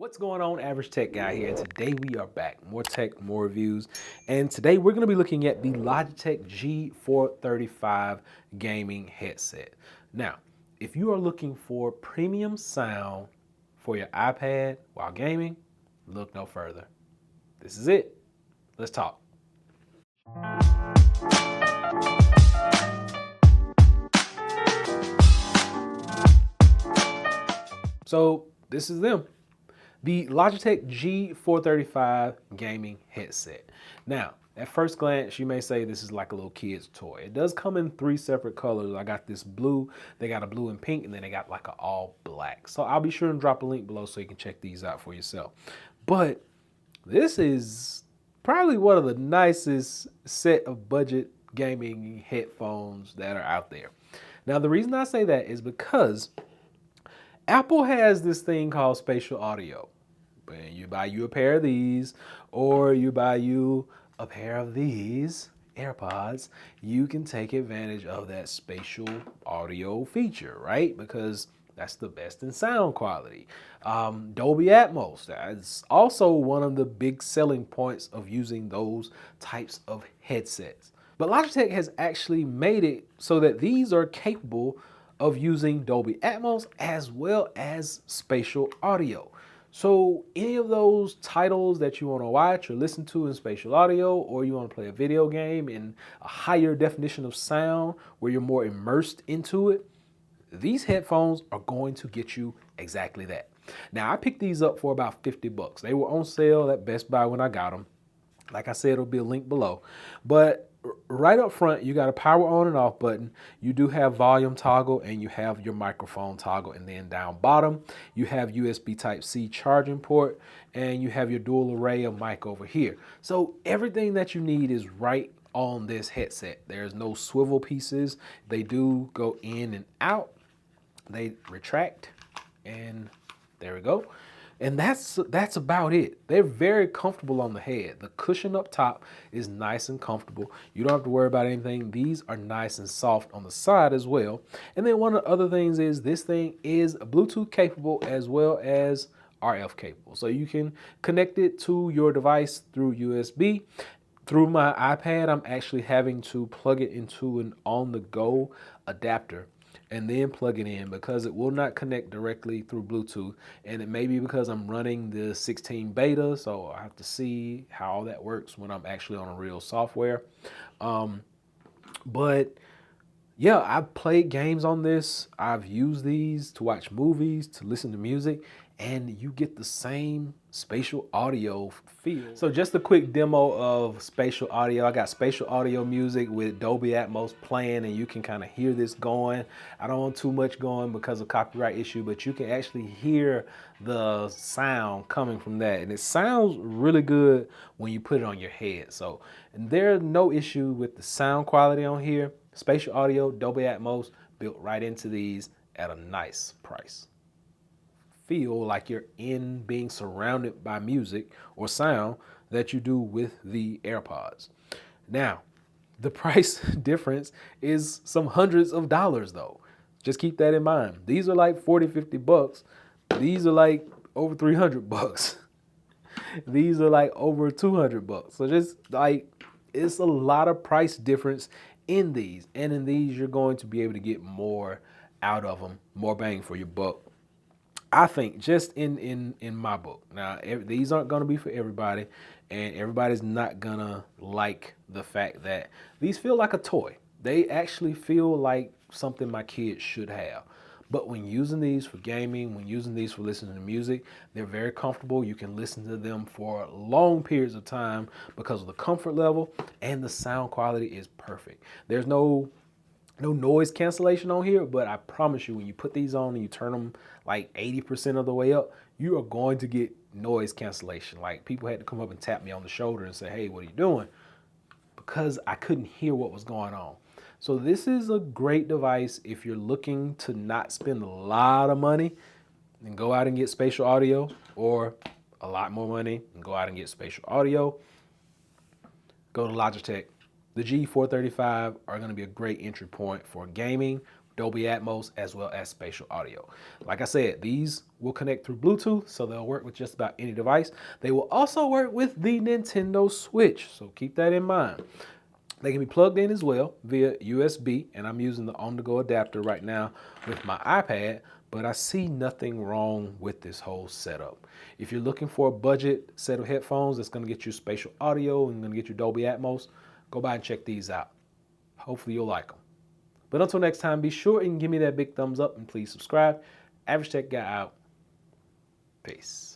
What's going on, Average Tech Guy here, and today we are back. More tech, more reviews, and today we're going to be looking at the Logitech G435 gaming headset. Now, if you are looking for premium sound for your iPad while gaming, look no further. This is it. Let's talk. So this is them. The Logitech G435 gaming headset. Now, at first glance, you may say this is like a little kid's toy. It does come in 3 separate colors. I got this blue, they got a blue and pink, and then they got like an all black. So I'll be sure and drop a link below so you can check these out for yourself. But this is probably one of the nicest set of budget gaming headphones that are out there. Now, the reason I say that is because Apple has this thing called spatial audio. When you buy you a pair of these, or you buy you a pair of these AirPods, you can take advantage of that spatial audio feature, right? Because that's the best in sound quality. Dolby Atmos, that's also one of the big selling points of using those types of headsets. But Logitech has actually made it so that these are capable of using Dolby Atmos as well as spatial audio. So any of those titles that you want to watch or listen to in spatial audio, or you want to play a video game in a higher definition of sound where you're more immersed into it, these headphones are going to get you exactly that. Now, I picked these up for about 50 bucks. They were on sale at Best Buy when I got them. Like I said, it'll be a link below. But right up front, you got a power on and off button. You do have volume toggle, and you have your microphone toggle. And then down bottom, you have USB Type-C charging port, and you have your dual array of mic over here. So everything that you need is right on this headset. There's no swivel pieces. They do go in and out. They retract, and there we go. And that's about it. They're very comfortable on the head. The cushion up top is nice and comfortable. You don't have to worry about anything. These are nice and soft on the side as well. And then one of the other things is this thing is Bluetooth capable as well as RF capable. So you can connect it to your device through USB. Through my iPad, I'm actually having to plug it into an on-the-go adapter and then plug it in, because it will not connect directly through Bluetooth. And it may be because I'm running the 16 beta, so I have to see how all that works when I'm actually on a real software. But yeah, I've played games on this. I've used these to watch movies, to listen to music, and you get the same spatial audio feel. So just a quick demo of spatial audio. I got spatial audio music with Dolby Atmos playing, and you can kind of hear this going. I don't want too much going because of copyright issue, but you can actually hear the sound coming from that. And it sounds really good when you put it on your head. So, and there's no issue with the sound quality on here. Spatial audio, Dolby Atmos, built right into these at a nice price. Feel like you're being surrounded by music or sound that you do with the AirPods. Now, the price difference is some hundreds of dollars though. Just keep that in mind. These are like 40, 50 bucks. These are like over 300 bucks. These are like over 200 bucks. So just like, it's a lot of price difference in these. And in these, you're going to be able to get more out of them, more bang for your buck. I think, just in my book. Now, these aren't going to be for everybody, and everybody's not going to like the fact that these feel like a toy. They actually feel like something my kids should have. But when using these for gaming, when using these for listening to music, they're very comfortable. You can listen to them for long periods of time because of the comfort level, and the sound quality is perfect. There's no noise cancellation on here, but I promise you, when you put these on and you turn them like 80% of the way up, you are going to get noise cancellation. Like, people had to come up and tap me on the shoulder and say, "Hey, what are you doing?" Because I couldn't hear what was going on. So this is a great device if you're looking to not spend a lot of money and go out and get spatial audio, or a lot more money and go out and get spatial audio. Go to Logitech. The G435 are going to be a great entry point for gaming, Dolby Atmos, as well as spatial audio. Like I said, these will connect through Bluetooth, so they'll work with just about any device. They will also work with the Nintendo Switch, so keep that in mind. They can be plugged in as well via USB, and I'm using the on-the-go adapter right now with my iPad, but I see nothing wrong with this whole setup. If you're looking for a budget set of headphones that's gonna get you spatial audio and gonna get you Dolby Atmos, go by and check these out. Hopefully you'll like them. But until next time, be sure and give me that big thumbs up and please subscribe. Average Tech Guy out. Peace.